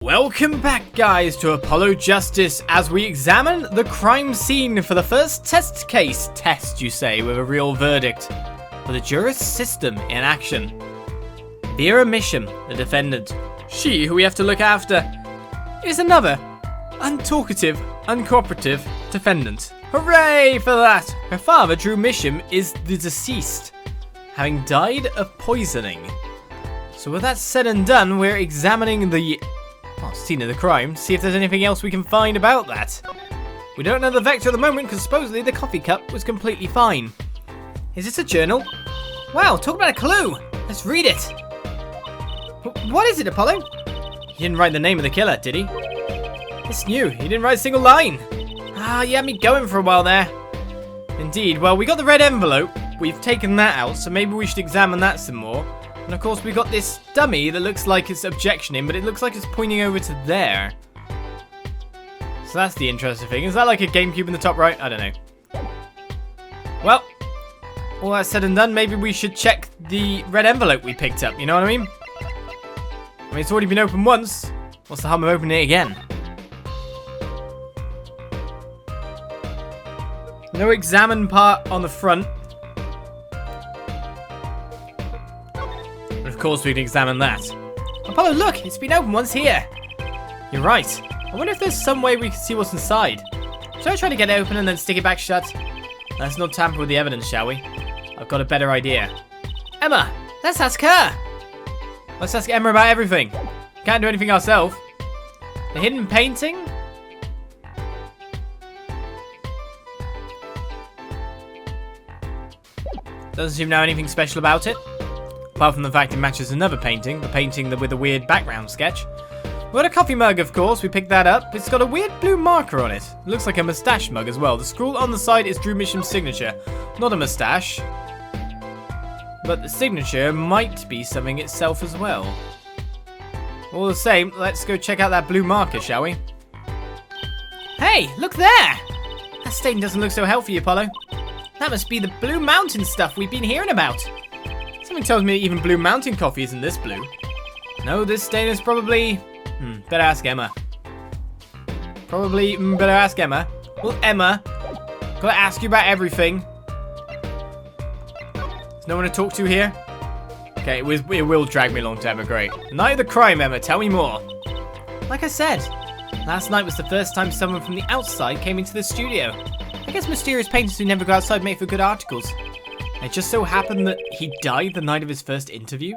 Welcome back, guys, to Apollo Justice as we examine the crime scene for the first test case. Test, you say, with a real verdict. For the juris system in action. Vera Misham, the defendant. She, who we have to look after, is another untalkative, uncooperative defendant. Hooray for that! Her father, Drew Misham, is the deceased, having died of poisoning. So with that said and done, we're examining the scene of the crime, see if there's anything else we can find about that. We don't know the vector at the moment because supposedly the coffee cup was completely fine. Is this a journal? Wow, talk about a clue! Let's read it! What is it, Apollo? He didn't write the name of the killer, did he? It's new, he didn't write a single line. Ah, you had me going for a while there. Indeed, well, we got the red envelope, we've taken that out, so maybe we should examine that some more. And of course we got this dummy that looks like it's objectioning, but it looks like it's pointing over to there. So that's the interesting thing. Is that like a GameCube in the top right? I don't know. Well, all that said and done, maybe we should check the red envelope we picked up, you know what I mean? I mean, it's already been opened once. What's the harm of opening it again? No examine part on the front. Of course we can examine that. Apollo, look! It's been opened once here! You're right. I wonder if there's some way we can see what's inside. Shall I try to get it open and then stick it back shut? Let's not tamper with the evidence, shall we? I've got a better idea. Emma! Let's ask her! Let's ask Emma about everything. Can't do anything ourselves. The hidden painting? Doesn't seem to have anything special about it. Apart from the fact it matches another painting, the painting with a weird background sketch. We got a coffee mug, of course, we picked that up. It's got a weird blue marker on it. It looks like a moustache mug as well. The scroll on the side is Drew Misham's signature, not a moustache. But the signature might be something itself as well. All the same, let's go check out that blue marker, shall we? Hey, look there! That stain doesn't look so healthy, Apollo. That must be the Blue Mountain stuff we've been hearing about. Something tells me even Blue Mountain coffee isn't this blue. No, this stain is probably... better ask Emma. Probably better ask Emma. Well, Emma, gotta ask you about everything. There's no one to talk to here? Okay, it will drag me along to Emma, great. Night of the crime, Emma, tell me more. Like I said, last night was the first time someone from the outside came into the studio. I guess mysterious painters who never go outside make for good articles. It just so happened that he died the night of his first interview.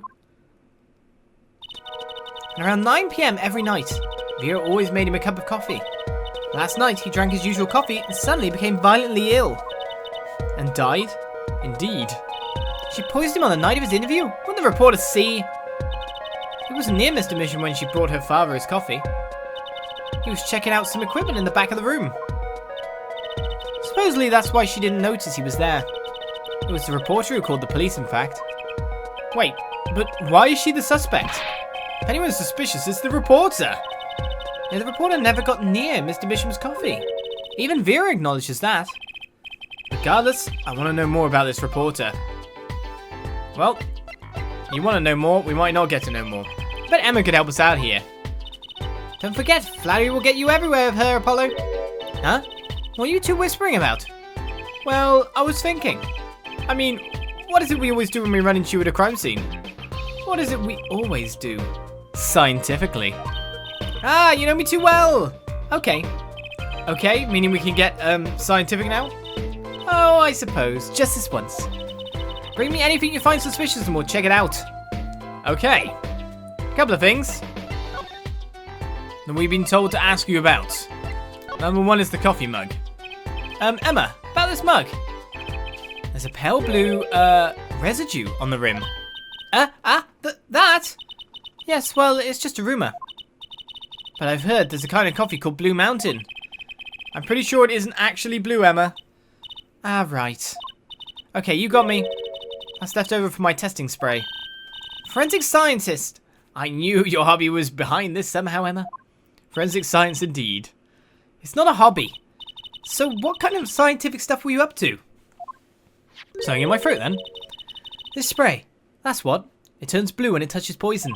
And around 9 PM every night, Vera always made him a cup of coffee. Last night, he drank his usual coffee and suddenly became violently ill. And died? Indeed. She poisoned him on the night of his interview? Wouldn't the reporter see? He wasn't near Mr. Mission when she brought her father his coffee. He was checking out some equipment in the back of the room. Supposedly that's why she didn't notice he was there. It was the reporter who called the police, in fact. Wait, but why is she the suspect? If anyone's suspicious, it's the reporter. Yeah, the reporter never got near Mr. Misham's coffee. Even Vera acknowledges that. Regardless, I want to know more about this reporter. Well, you want to know more, we might not get to know more. But Emma could help us out here. Don't forget, flattery will get you everywhere with her, Apollo. Huh? What are you two whispering about? Well, I was thinking. I mean, what is it we always do when we run into you at a crime scene? What is it we always do? Scientifically. Ah, you know me too well! Okay. Okay, meaning we can get, scientific now? Oh, I suppose. Just this once. Bring me anything you find suspicious and we'll check it out. Okay. Couple of things that we've been told to ask you about. Number one is the coffee mug. Emma, about this mug. There's a pale blue, residue on the rim. That? Yes, well, it's just a rumor. But I've heard there's a kind of coffee called Blue Mountain. I'm pretty sure it isn't actually blue, Emma. Ah, right. Okay, you got me. That's left over for my testing spray. Forensic scientist. I knew your hobby was behind this somehow, Emma. Forensic science indeed. It's not a hobby. So what kind of scientific stuff were you up to? Something in my throat, then. This spray. That's what. It turns blue when it touches poison.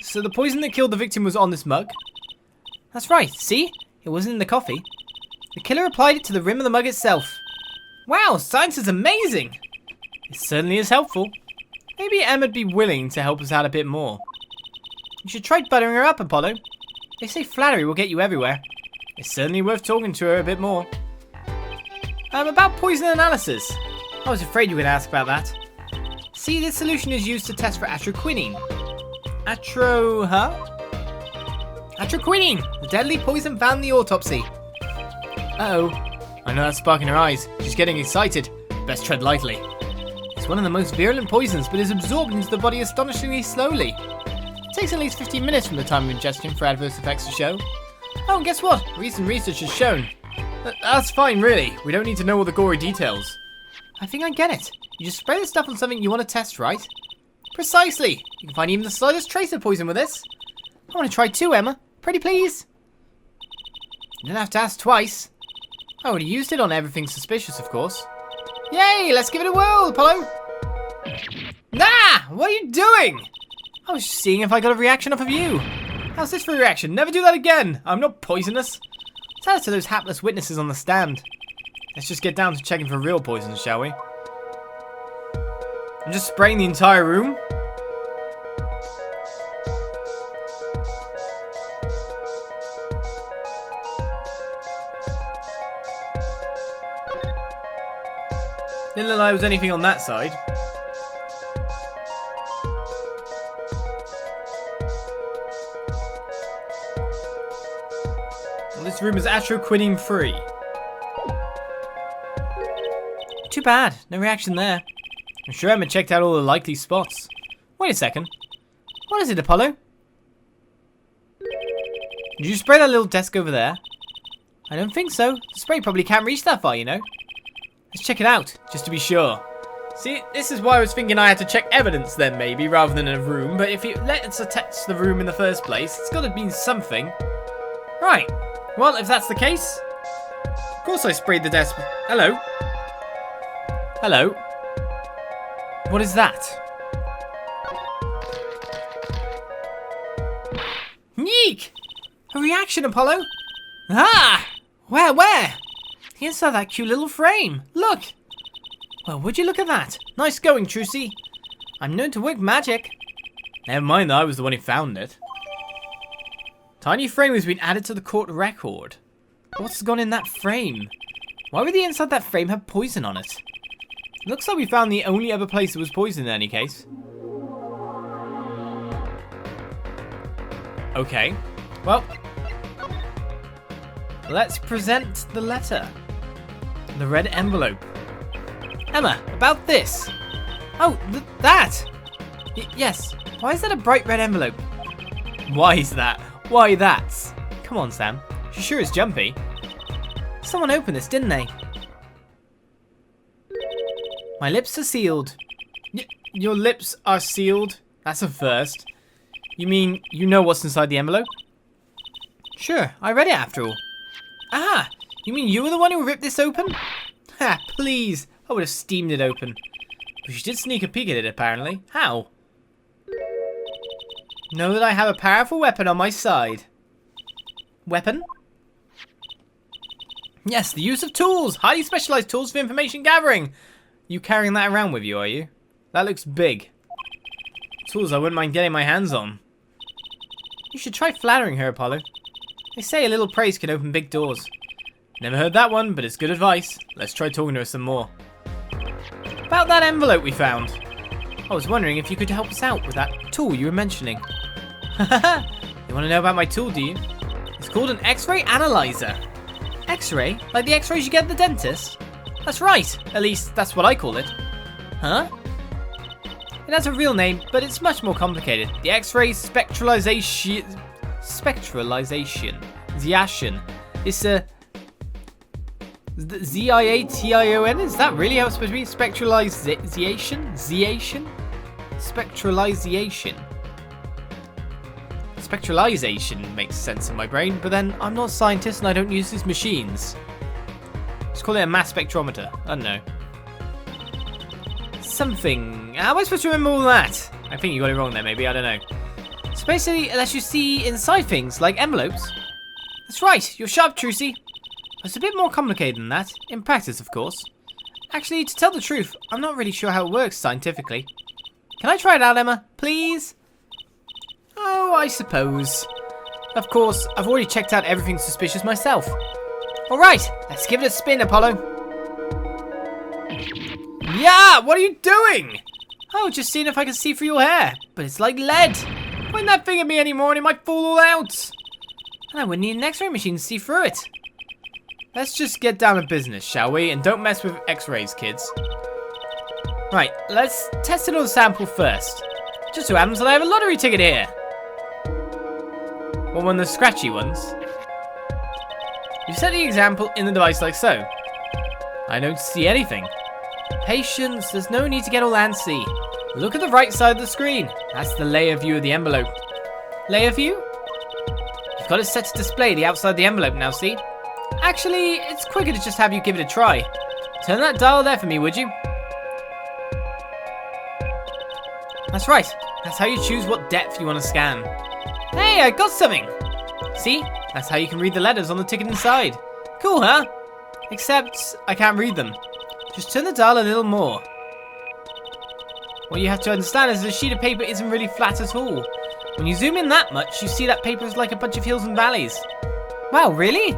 So the poison that killed the victim was on this mug? That's right, see? It wasn't in the coffee. The killer applied it to the rim of the mug itself. Wow, science is amazing! It certainly is helpful. Maybe Ema'd be willing to help us out a bit more. You should try buttering her up, Apollo. They say flattery will get you everywhere. It's certainly worth talking to her a bit more. About poison analysis. I was afraid you would ask about that. See, this solution is used to test for atroquinine. Atroquinine! The deadly poison found in the autopsy. Uh-oh. I know that spark in her eyes. She's getting excited. Best tread lightly. It's one of the most virulent poisons, but is absorbed into the body astonishingly slowly. It takes at least 15 minutes from the time of ingestion for adverse effects to show. Oh, and guess what? Recent research has shown. That's fine, really. We don't need to know all the gory details. I think I get it. You just spray the stuff on something you want to test, right? Precisely. You can find even the slightest trace of poison with this. I want to try too, Ema. Pretty please. You don't have to ask twice. I would have used it on everything suspicious, of course. Yay! Let's give it a whirl, Apollo. Nah! What are you doing? I was just seeing if I got a reaction off of you. How's this for a reaction? Never do that again. I'm not poisonous. Tell it to those hapless witnesses on the stand. Let's just get down to checking for real poisons, shall we? I'm just spraying the entire room. Didn't look like there was anything on that side. Well, this room is atroquinine free. Too bad, no reaction there. I'm sure Ema checked out all the likely spots. Wait a second. What is it, Apollo? Did you spray that little desk over there? I don't think so. The spray probably can't reach that far, you know. Let's check it out, just to be sure. See, this is why I was thinking I had to check evidence then, maybe, rather than a room. But if you let us attach the room in the first place, it's got to mean something. Right. Well, if that's the case... Of course I sprayed the desk... Hello? Hello? What is that? Yeek! A reaction, Apollo! Ah! Where? Inside that cute little frame. Look! Well, would you look at that? Nice going, Trucy. I'm known to work magic. Never mind that I was the one who found it. Tiny frame has been added to the court record. What's gone in that frame? Why would the inside of that frame have poison on it? Looks like we found the only other place that was poisoned in any case. Okay. Well, let's present the letter. The red envelope. Ema, about this. Oh, that. Yes. Why is that a bright red envelope? Why is that? Why that? Come on, Sam. She sure is jumpy. Someone opened this, didn't they? My lips are sealed. Your lips are sealed? That's a first. You mean you know what's inside the envelope? Sure, I read it after all. Ah, you mean you were the one who ripped this open? Ha, please. I would have steamed it open. But you did sneak a peek at it, apparently. How? Know that I have a powerful weapon on my side. Weapon? Yes, the use of tools. Highly specialized tools for information gathering. You carrying that around with you, are you? That looks big. Tools I wouldn't mind getting my hands on. You should try flattering her, Apollo. They say a little praise can open big doors. Never heard that one, but it's good advice. Let's try talking to her some more. About that envelope we found. I was wondering if you could help us out with that tool you were mentioning. You want to know about my tool, do you? It's called an X-ray analyzer. X-ray? Like the X-rays you get at the dentist? That's right. At least, that's what I call it. Huh? It has a real name, but it's much more complicated. The X-ray spectralization... Ziation. It's a... Z-I-A-T-I-O-N? Is that really how it's supposed to be? Spectralization? Ziation? Spectralization. Spectralization makes sense in my brain, but then I'm not a scientist and I don't use these machines. Just call it a mass spectrometer. I don't know. Something. How am I supposed to remember all that? I think you got it wrong there, maybe. I don't know. So basically, it lets you see inside things, like envelopes. That's right, you're sharp, Trucy. It's a bit more complicated than that, in practice, of course. Actually, to tell the truth, I'm not really sure how it works scientifically. Can I try it out, Emma? Please? Oh, I suppose. Of course, I've already checked out everything suspicious myself. Alright, let's give it a spin, Apollo. Yeah, what are you doing? Oh, just seeing if I can see through your hair. But it's like lead. Point that thing at me anymore and it might fall all out. And I wouldn't need an x-ray machine to see through it. Let's just get down to business, shall we? And don't mess with x-rays, kids. Right, let's test it on the sample first. Just so happens that I have a lottery ticket here. Well, one of the scratchy ones. You set the example in the device like so. I don't see anything. Patience, there's no need to get all antsy. Look at the right side of the screen. That's the layer view of the envelope. Layer view? You've got it set to display the outside of the envelope now, see? Actually, it's quicker to just have you give it a try. Turn that dial there for me, would you? That's right. That's how you choose what depth you want to scan. Hey, I got something! See? That's how you can read the letters on the ticket inside. Cool, huh? Except, I can't read them. Just turn the dial a little more. What you have to understand is the sheet of paper isn't really flat at all. When you zoom in that much, you see that paper is like a bunch of hills and valleys. Wow, really?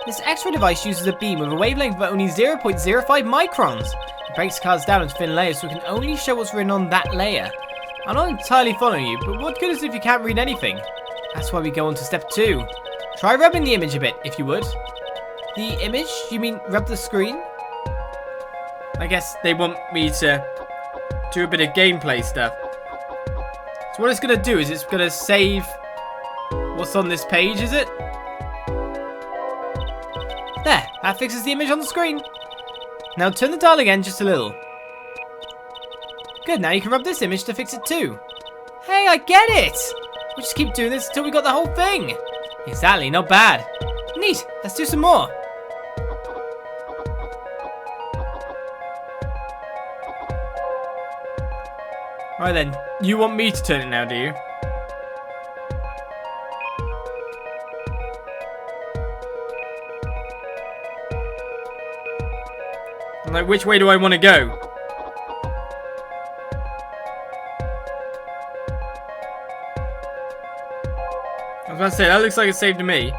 This X-ray device uses a beam with a wavelength of only 0.05 microns. It breaks cards down into thin layers so it can only show what's written on that layer. I'm not entirely following you, but what good is it if you can't read anything? That's why we go on to step 2. Try rubbing the image a bit, if you would. The image? You mean rub the screen? I guess they want me to do a bit of gameplay stuff. So what it's going to do is it's going to save what's on this page, is it? There, that fixes the image on the screen. Now turn the dial again just a little. Good, now you can rub this image to fix it too. Hey, I get it! We'll just keep doing this until we got the whole thing. Exactly, not bad. Neat, let's do some more. Right then, you want me to turn it now, do you? I'm like, which way do I want to go? I was about to say, that looks like it's saved to me.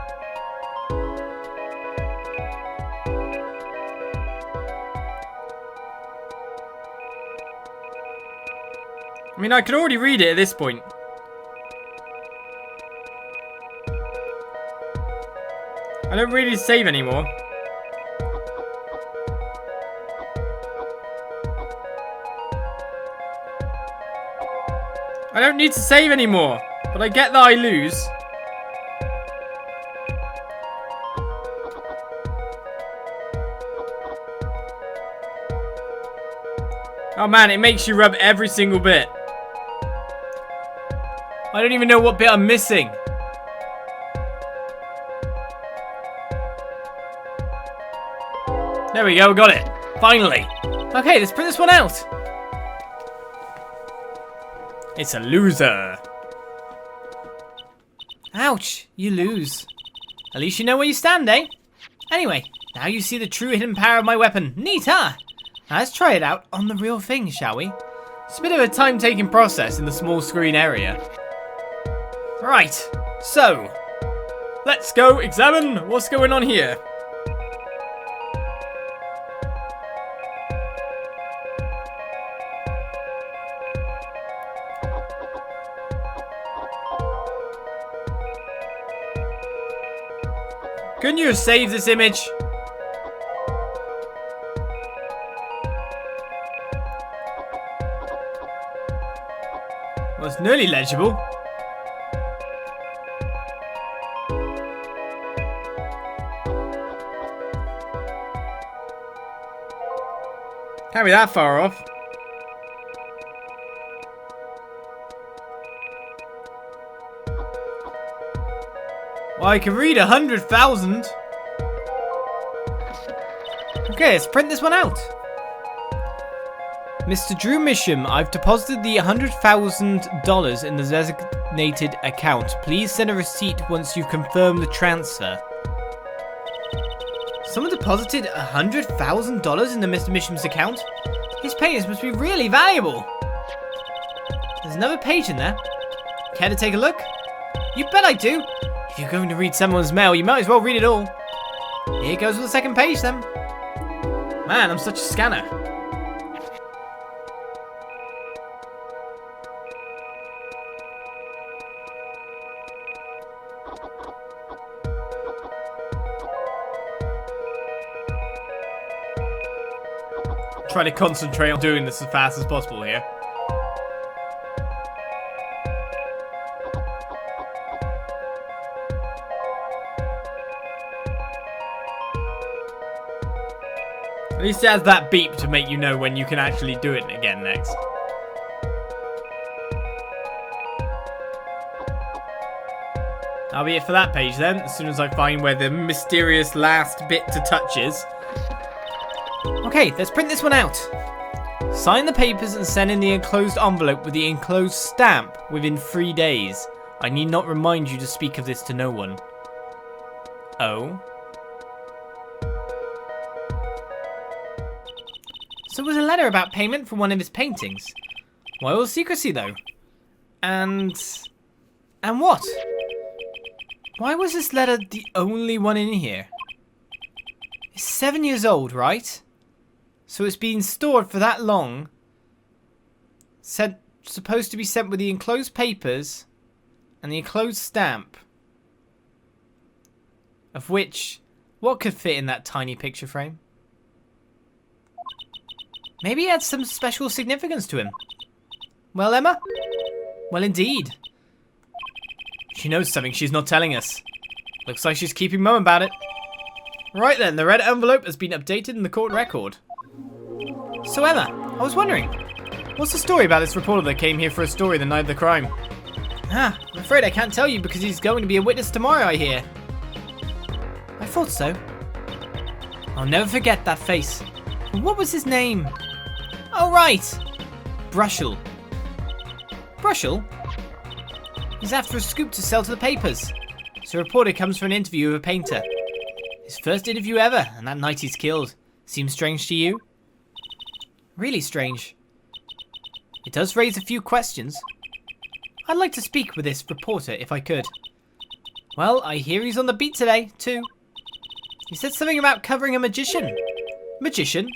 I mean, I could already read it at this point. I don't really save anymore. I don't need to save anymore, but I get that I lose. Oh man, it makes you rub every single bit. I don't even know what bit I'm missing. There we go, got it. Finally. Okay, let's print this one out. It's a loser. Ouch, you lose. At least you know where you stand, eh? Anyway, now you see the true hidden power of my weapon. Neat, huh? Now let's try it out on the real thing, shall we? It's a bit of a time-taking process in the small screen area. Right, so let's go examine what's going on here. Couldn't you have saved this image? Well, it's nearly legible. Can't be that far off. Well, I can read 100,000. Okay, let's print this one out. Mr. Drew Misham, I've deposited the $100,000 in the designated account. Please send a receipt once you've confirmed the transfer. Someone deposited $100,000 in the Mr. Misham's account? His paintings must be really valuable. There's another page in there. Care to take a look? You bet I do. If you're going to read someone's mail, you might as well read it all. Here goes with the second page then. Man, I'm such a scanner. Try to concentrate on doing this as fast as possible here. At least it has that beep to make you know when you can actually do it again next. That'll be it for that page then, as soon as I find where the mysterious last bit to touch is. Okay, let's print this one out. Sign the papers and send in the enclosed envelope with the enclosed stamp within 3 days. I need not remind you to speak of this to no one. Oh? So it was a letter about payment for one of his paintings. Why all secrecy though? And what? Why was this letter the only one in here? It's 7 years old, right? So it's been stored for that long. Supposed to be sent with the enclosed papers and the enclosed stamp. Of which, what could fit in that tiny picture frame? Maybe it had some special significance to him. Well, Emma? Well, indeed. She knows something she's not telling us. Looks like she's keeping mum about it. Right then, the red envelope has been updated in the court record. So Emma, I was wondering, what's the story about this reporter that came here for a story the night of the crime? I'm afraid I can't tell you because he's going to be a witness tomorrow, I hear. I thought so. I'll never forget that face. What was his name? Oh, right. Brushel. Brushel? He's after a scoop to sell to the papers. So a reporter comes for an interview with a painter. His first interview ever, and that night he's killed. Seems strange to you? Really strange. It does raise a few questions. I'd like to speak with this reporter if I could. Well, I hear he's on the beat today, too. He said something about covering a magician. Magician?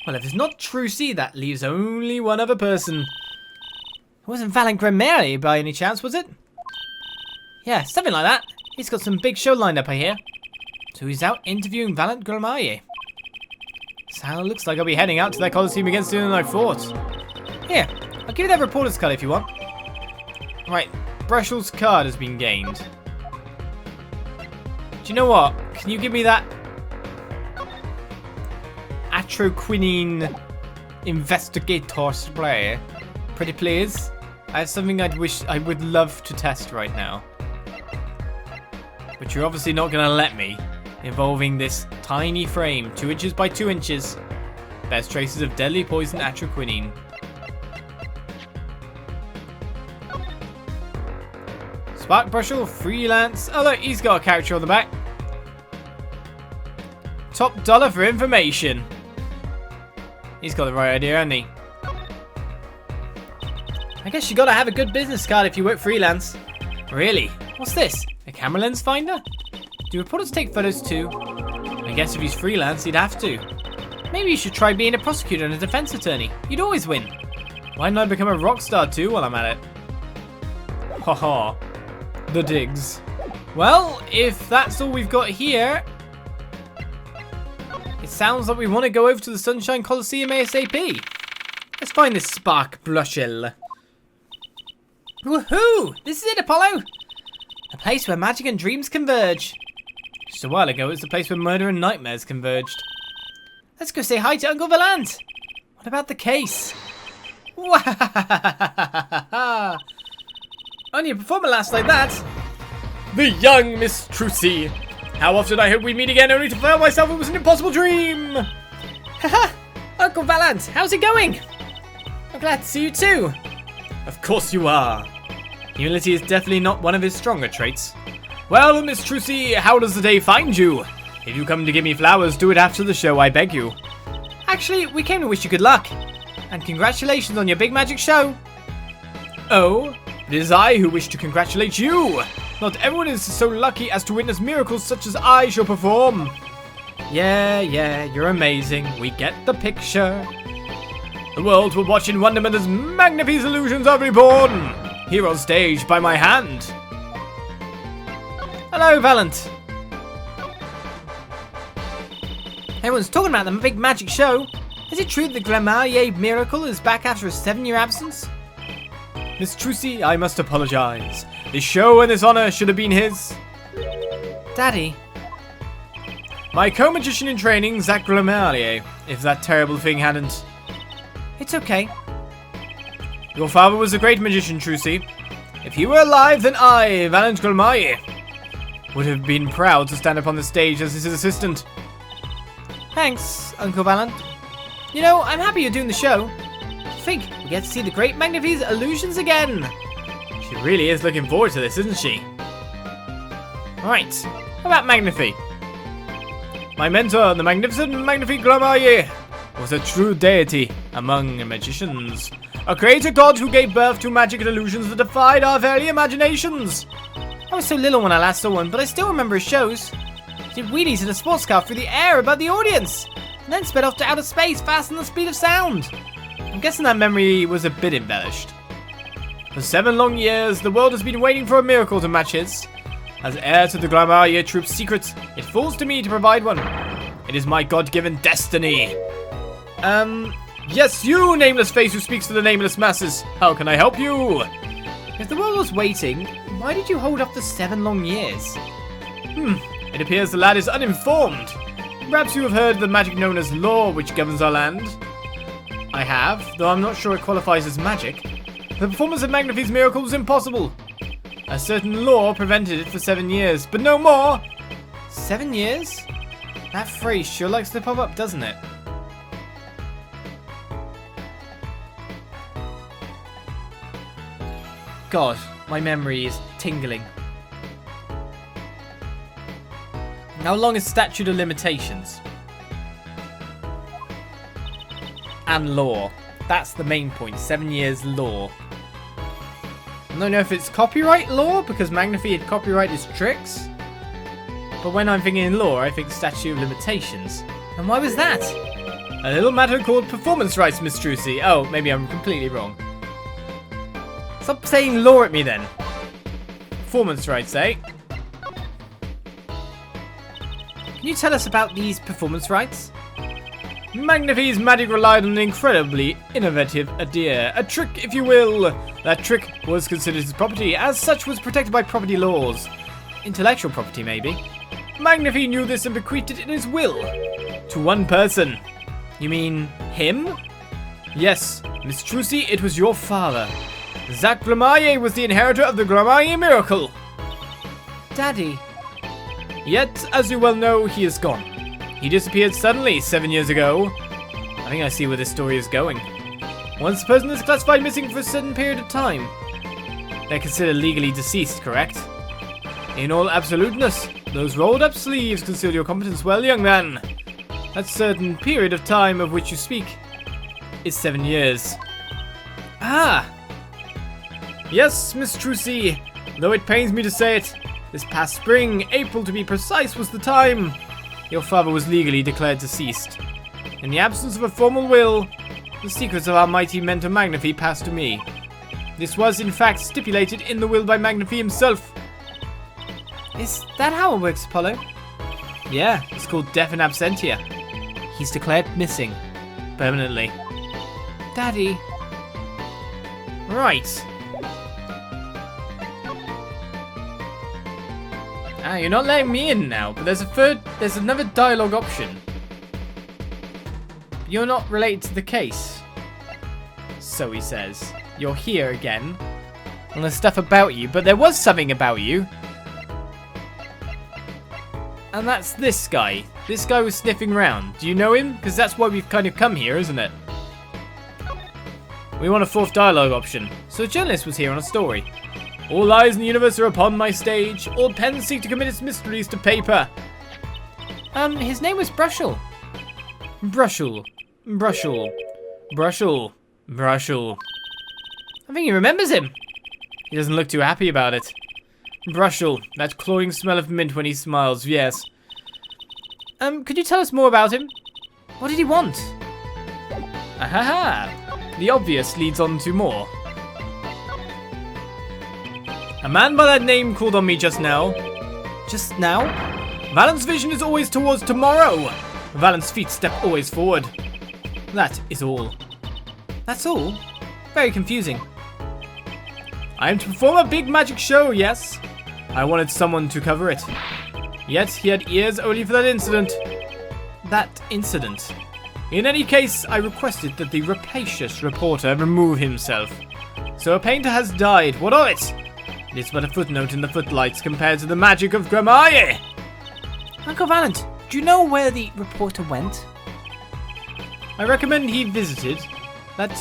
Well, if it's not Trucy, that leaves only one other person. It wasn't Valant Gramarye by any chance, was it? Yeah, something like that. He's got some big show lined up, I hear. So he's out interviewing Valant Gramarye. So it looks like I'll be heading out to that Coliseum again sooner than I thought. Here, I'll give you that reporter's card if you want. Right, Brushel's card has been gained. Do you know what? Can you give me that Atroquinine investigator spray? Pretty please. I have something I would love to test right now. But you're obviously not going to let me. Involving this tiny frame, 2 inches by 2 inches. Bears traces of deadly poison Atroquinine. Spark Brushel, freelance. Oh look, he's got a character on the back. Top dollar for information. He's got the right idea, hasn't he? I guess you gotta have a good business card if you work freelance. Really? What's this? A camera lens finder? Do reporters take photos too? I guess if he's freelance, he'd have to. Maybe you should try being a prosecutor and a defense attorney. You'd always win. Why not become a rock star too while I'm at it? Haha. The digs. Well, if that's all we've got here, it sounds like we want to go over to the Sunshine Coliseum ASAP. Let's find this Spark Brushel. Woohoo! This is it, Apollo! A place where magic and dreams converge. Just a while ago, it was the place where murder and nightmares converged. Let's go say hi to Uncle Valant. What about the case? Only a performer lasts like that. The young Miss Trucy. How often I hope we meet again, only to find myself it was an impossible dream. Haha! Uncle Valant, how's it going? Glad to see you too. Of course you are. Humility is definitely not one of his stronger traits. Well, Miss Trucy, how does the day find you? If you come to give me flowers, do it after the show, I beg you. Actually, we came to wish you good luck. And congratulations on your big magic show. Oh, it is I who wish to congratulate you. Not everyone is so lucky as to witness miracles such as I shall perform. Yeah, you're amazing. We get the picture. The world will watch in wonderment as Magnifi's illusions are reborn. Here on stage by my hand. Hello, Valant. Everyone's talking about the big magic show. Is it true that the Gramarye miracle is back after a 7-year absence? Miss Trucy, I must apologize. This show and this honor should have been his. Daddy. My co-magician in training, Zach Gramarye, if that terrible thing hadn't. It's okay. Your father was a great magician, Trucy. If he were alive, then I, Valant Gramarye, would have been proud to stand up on the stage as his assistant. Thanks, Uncle Valant. You know, I'm happy you're doing the show. I think we get to see the great Magnifi's illusions again. She really is looking forward to this, isn't she? Right, how about Magnifi? My mentor, the magnificent Magnifi Gramarye, was a true deity among magicians. A creator god who gave birth to magic and illusions that defied our very imaginations. I was so little when I last saw one, but I still remember his shows. He did wheelies in a sports car through the air above the audience, and then sped off to outer space faster than the speed of sound. I'm guessing that memory was a bit embellished. For 7 long years, the world has been waiting for a miracle to match his. As heir to the Gramarye troop's secrets, it falls to me to provide one. It is my God-given destiny. Yes, you, nameless face who speaks to the nameless masses. How can I help you? If the world was waiting, why did you hold off for 7 long years? It appears the lad is uninformed. Perhaps you have heard of the magic known as law which governs our land. I have, though I'm not sure it qualifies as magic. The performance of Magnifi's miracle was impossible. A certain law prevented it for 7 years, but no more. 7 years? That phrase sure likes to pop up, doesn't it? God, my memory is tingling. How long is statute of limitations? And law. That's the main point. 7 years law. I don't know if it's copyright law, because Magnifi had copyright his tricks. But when I'm thinking law, I think statute of limitations. And why was that? A little matter called performance rights, Miss Trucy. Oh, maybe I'm completely wrong. Stop saying law at me then. Performance rights, eh? Can you tell us about these performance rights? Magnifi's magic relied on an incredibly innovative idea. A trick, if you will. That trick was considered his property, as such was protected by property laws. Intellectual property, maybe. Magnifi knew this and bequeathed it in his will. To one person. You mean him? Yes, Miss Trucy, it was your father. Zach Gramarye was the inheritor of the Gramarye miracle. Daddy. Yet, as you well know, he is gone. He disappeared suddenly 7 years ago. I think I see where this story is going. Once a person is classified missing for a certain period of time, they're considered legally deceased, correct? In all absoluteness, those rolled up sleeves conceal your competence well, young man. That certain period of time of which you speak is 7 years. Ah! Yes, Miss Trucy, though it pains me to say it, this past spring, April to be precise, was the time your father was legally declared deceased. In the absence of a formal will, the secrets of our mighty mentor Magnifi passed to me. This was, in fact, stipulated in the will by Magnifi himself. Is that how it works, Apollo? Yeah, it's called death in absentia. He's declared missing. Permanently. Daddy. Right. Ah, you're not letting me in now, but there's another dialogue option. You're not related to the case. So he says. You're here again. And there's stuff about you, but there was something about you. And that's this guy. This guy was sniffing around. Do you know him? Because that's why we've kind of come here, isn't it? We want a fourth dialogue option. So a journalist was here on a story. All eyes in the universe are upon my stage. All pens seek to commit its mysteries to paper. His name was Brushel. Brushel. Brushel. Brushel. Brushel. I think he remembers him. He doesn't look too happy about it. Brushel. That cloying smell of mint when he smiles, yes. Could you tell us more about him? What did he want? Ahaha. The obvious leads on to more. A man by that name called on me just now. Just now? Valant's vision is always towards tomorrow. Valant's feet step always forward. That is all. That's all? Very confusing. I am to perform a big magic show, yes? I wanted someone to cover it. Yet he had ears only for that incident. That incident. In any case, I requested that the rapacious reporter remove himself. So a painter has died. What of it? It is but a footnote in the footlights compared to the magic of Gramarye. Uncle Valant, do you know where the reporter went? I recommend he visited that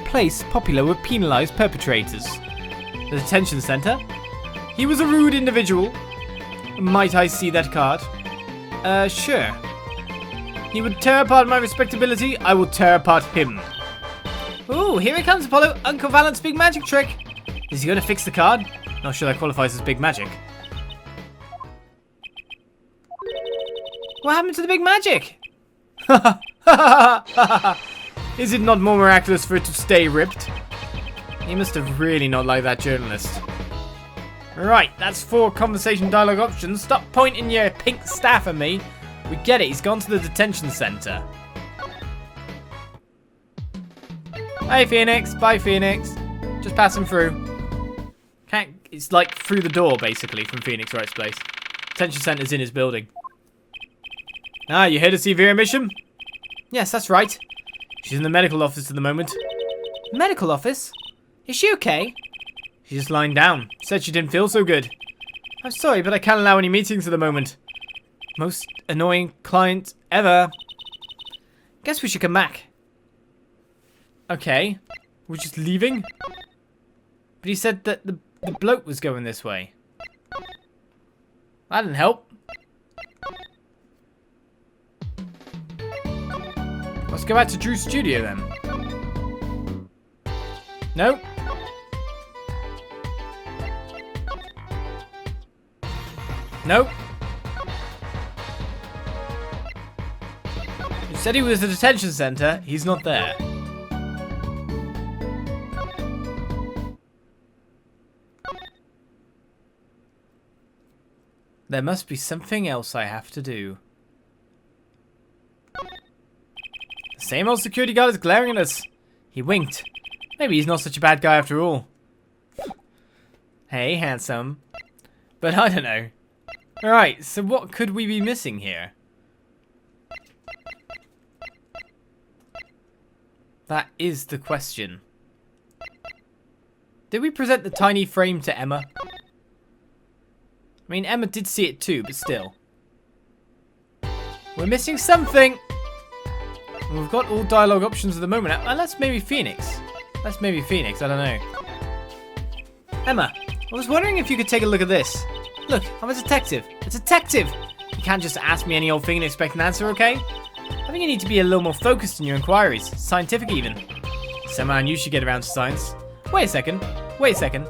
place popular with penalized perpetrators. The detention center. He was a rude individual. Might I see that card? Sure. He would tear apart my respectability. I will tear apart him. Ooh, here he comes, Apollo. Uncle Valant's big magic trick. Is he going to fix the card? Not sure that qualifies as big magic. What happened to the big magic? Is it not more miraculous for it to stay ripped? He must have really not liked that journalist. Right, that's 4 conversation dialogue options. Stop pointing your pink staff at me. We get it, he's gone to the detention center. Hey Phoenix, bye Phoenix. Just passing through. It's like through the door basically from Phoenix Wright's place. Detention center's in his building. Ah, you here to see Vera Mission? Yes, that's right. She's in the medical office at the moment. Medical office? Is she okay? She's just lying down. Said she didn't feel so good. I'm sorry, but I can't allow any meetings at the moment. Most annoying client ever. Guess we should come back. Okay. We're just leaving? But he said that the bloke was going this way. That didn't help. Let's go back to Drew's studio then. No. Nope. You said he was at the detention center. He's not there. There must be something else I have to do. The same old security guard is glaring at us. He winked. Maybe he's not such a bad guy after all. Hey, handsome. But I don't know. Alright, so what could we be missing here? That is the question. Did we present the tiny frame to Ema? I mean, Ema did see it too, but still. We're missing something! We've got all dialogue options at the moment. That's maybe Phoenix. That's maybe Phoenix, I don't know. Ema, I was wondering if you could take a look at this. Look, I'm a detective. A detective! You can't just ask me any old thing and expect an answer, okay? I think you need to be a little more focused in your inquiries. Scientific, even. Somehow you should get around to science. Wait a second. Wait a second.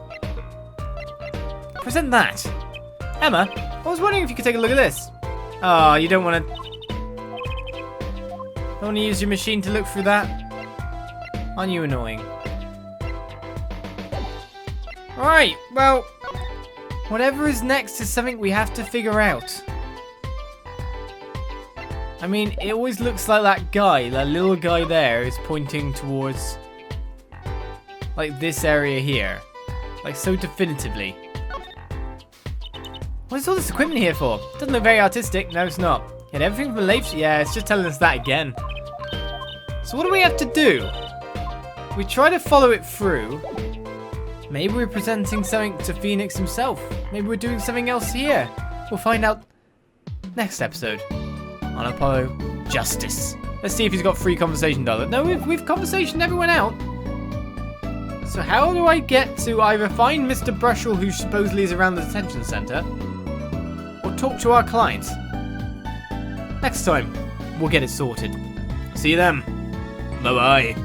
Present that. Ema, I was wondering if you could take a look at this. Oh, you don't want to... Don't want to use your machine to look through that? Aren't you annoying? Alright, well... Whatever is next is something we have to figure out. I mean, it always looks like that guy, that little guy there, is pointing towards... like this area here. Like so definitively. What is all this equipment here for? Doesn't look very artistic. No, it's not. Yet everything from Leif... Yeah, it's just telling us that again. So what do we have to do? We try to follow it through. Maybe we're presenting something to Phoenix himself. Maybe we're doing something else here. We'll find out next episode on Apollo Justice. Let's see if he's got free conversation dialogue. No, we've conversationed everyone out. So how do I get to either find Mr. Brushall, who supposedly is around the detention center, or talk to our client? Next time, we'll get it sorted. See you then. Bye-bye.